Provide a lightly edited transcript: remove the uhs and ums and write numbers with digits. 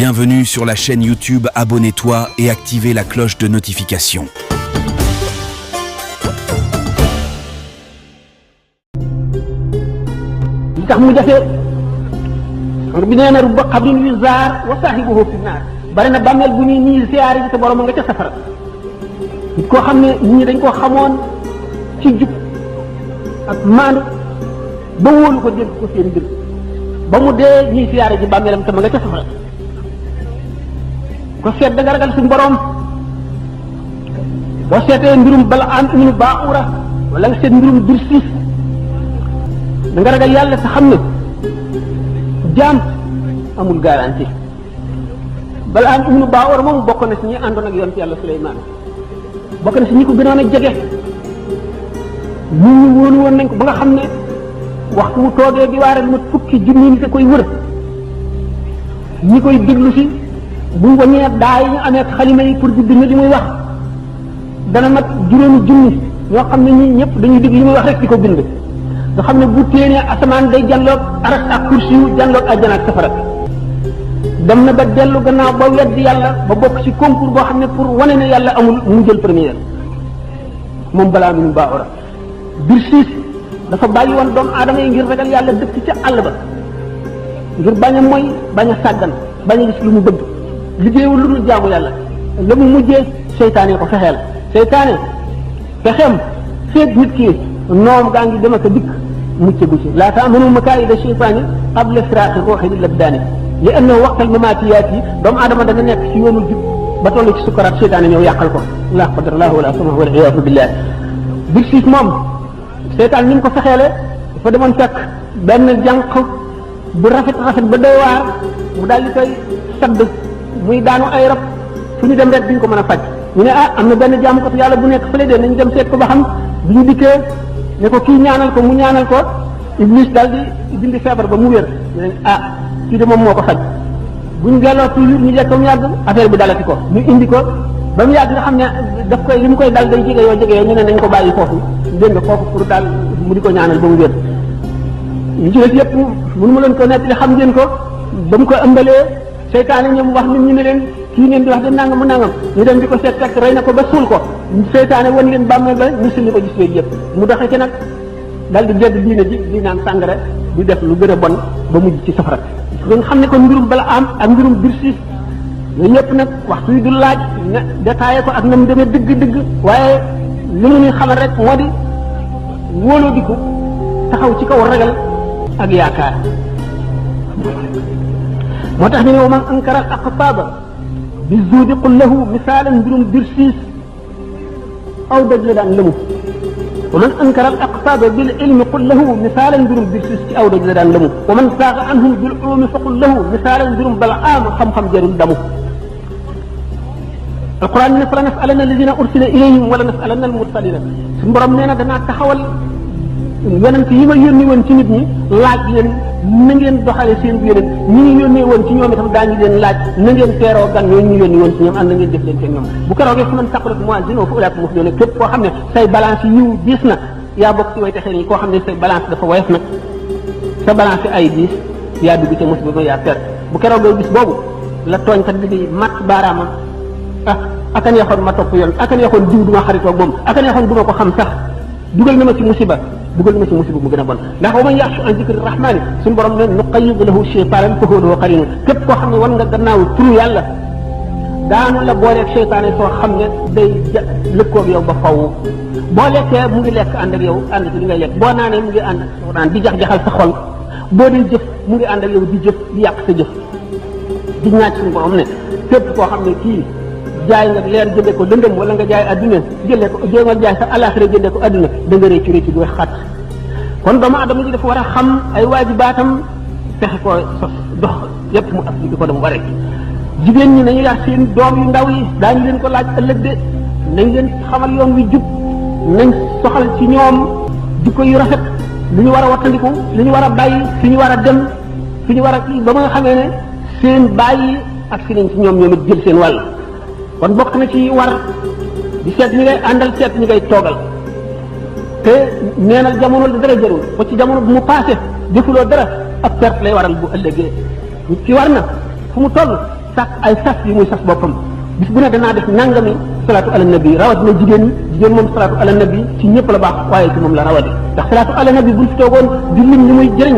Bienvenue sur la chaîne YouTube, abonne-toi et activez la cloche de notification. li tax mu jafe xam bi nee na rubba xabrin yu zaar wa saahibuhu fi naar bari na bàmmeel bu ñuy nii siyaare ji te borom nga ca safara nit koo xam ne nit ñi dañ koo xamoon ci jub ak maandu ba wóolu ko dégg ko seen mbir ba mu dee ñuy siyaare ji bàmmeelam te ma nga ca safara ko seet da nga ragal suñu borom boo seetee mbirum bala am ibnu Baura wala nga seet mbirum Birsiis da nga ragal yàlla te xam ne jaam amul garantie bala am ibnu Baura moom bokk na si ñi àndoon ak yonent yàlla Suleymaan bokk na si ñi ko gënoon a jege ñu wóolu woon nañ ko ba nga xam ne waxtu wu toogee di waare lu fukki junni nit a koy wër ñi koy déglu si bu ñu wañee daa yi ñu amee xalima yi pour di bind li muy wax dana mat juróomi junni ñoo xam ne ñii ñëpp dañuy dégg li muy wax rek di ko bind nga xam ne bu téenee asamaan day jàlloog aras ak kursi yu jàlloog àjjana ak safara dem na ba dellu gannaaw ba weddi yàlla ba bokk ci concours boo xam ne pour wane ne yàlla amul mu jël première moom balaa mu Baura Birsiis dafa bàyyi woon doomu aadama yi ngir ragal yàlla dëkk ca àll ba ngir bañ a mooy bañ a sàggan bañ a gis lu mu bëgg liggéeyul lu dul jaamu yàlla la mu mujjee seytaane ko fexeel seytaane fexeem feeg nit ki noom gaa ngi dem ak a dikk mucc gu ci laa taamanu makaayida seytaani qabla firaaqi ruuxi lil abdaani li annahu waqtal mamaatiyaat yi doomu aadama dana nekk ci yoonu jub ba toll ci sukkaraat seytaane ñëw yàqal ko laa qadarallahu wala samahu wal iyaadu billah Birsiis moom seytaan ni mu ko fexeele dafa demoon fekk benn jànq bu rafet ba doy waar mu daal di koy sadd muy daanu ay rab fu ñu dem rek duñ ko mën a faj ñu ne am na benn jaamukatu yàlla bu nekk fële de nañ dem seet ko ba xam bi ñu dikkee ne ko kii ñaanal ko mu ñaanal ko Iblis daal di dindi feebar ba mu wér ñu ne kii de moom moo ko faj bu ñu delloo toujours ñu jekk ba mu yàgg affaire bi dalati ko ñu indi ko ba mu yàgg nga xam ne daf koy li mu koy dal day jege yoo ñu ne nañ ko bàyyi foofu dégg nga foofu pour daal mu di ko ñaanal ba mu wér ñu ci des yëpp mënu ma leen ko nettali xam ngeen ko ba mu ko ëmbalee seytaane ñoom wax nit ñi ne leen kii ngeen di wax de nangam mu nangam ñu dem di ko seet fekk rey na ko ba suul ko seytaane wan leen bàmmeel ba ñu sulli ko gis yooyu yëpp mu doxee ci nag dal di gedd diine ji di naan sàngara di def lu gën a bon ba mujj ci safara nga xam ne kon mbirum bala am ak mbirum Birsiis yooyu yëpp nag waxtu yi du laaj ne détaillé ko ak na mu demee dëgg-dëgg waaye li mu ñuy xamal rek moo di wóoloo di ko taxaw ci kaw ragal ak yaakaar moo tax ñu ne wa man ankara al aqtaaba bi zuudi qul lahu misaalan mbirum Birsiis aw dëgg la daan lëmu wa man ankara al aqtaaba bil ilmi qul lahu misaalan mbirum Birsiis ci aw dëgg la daan lëmu wa man saaqa anhum bil ulumi fa qul lahu misaalan mbirum Balaam xam-xam jarul damu alquran ne fala nasalanna alladina ursila ilayhim wala nasalanna almursalina suñu borom nee na danaa taxawal yonent yi ma yónni woon ci nit ñi laaj leen na ngeen doxale seen yonent ñi ngi yónnee woon ci ñoom itam daañu leen laaj na ngeen teeroo gan ñooñu ñu yónni woon ci ñoom ànd na ngeen jëf leen ci ñoom bu keroogee fu man saqulat mawaaziinuhu fa ulaa'ika muflihuun képp koo xam ne say balance yiw diis na yaa bokk ci way texee nii koo xam ne say balance dafa woyof nag sa balance ay diis yaa dugg ca musiba ba yaa perte bu keroogee bis boobu la tooñkat bi di mat baaraamam aka neexoon ma topp yoon aka neexoon jiw du ma xaritoo moom aka neexoon du ma ko xam sax dugal na ma ci musiba mu gën a bon ndax wa man yaxshu an zikri rahmaani suñu borom ne nuqayyid lahu shaytaanan fa huwa lahu qariin képp koo xam ne wan nga gannaaw turu yàlla daanu la booleeg seytaane soo xam ne day lëkkoog yow ba faw boo lekkee mu ngi lekk ànd ak yow ànd ci li ngay lekk boo naanee mu ngi ànd naan di jax-jaxal sa xol boo dee jëf mu ngi ànd ak yow di jëf di yàq sa jëf di ñaaj suñu borom ne képp koo xam ne kii jaay nga leer jëndee ko lëndëm wala nga jaay adduna jëndee ko jéem a jaay sa alaxira jëndee ko adduna da nga réccu réccu bu xat kon doomu adama ji dafa war a xam ay waajibaatam fexe ko sos dox yépp mu appliqué ko dama waree jigéen ñi nañu yar seen doom yu ndaw yi daañu leen ko laaj ëllëg de nañ leen xamal yoon wi jub nañ soxal ci ñoom jikko yu rafet li ñu war a wattandiku li ñu war a bàyyi fi ñu war a dem fi ñu war a ba ma nga xamee ne seen bàyyi ak si nañ ci ñoom ñoom it jël seen wàll kon bokk na ci war di seet ñi ngay àndal seet ñi ngay toogal te neenal jamono la dara jarul ba ci jamono bu mu passé defuloo dara ab perte lay waral bu ëllëgee nit ki war na fu mu toll sàkk ay sas yi muy sas boppam bis bu ne danaa def nangami salaatu ala nabi rawat na jigéen moom salaatu ala nabi ci ñëpp la baax waaye ci moom la rawati ndax salaatu ala nabi buñ fi toogoon di lim li muy jëriñ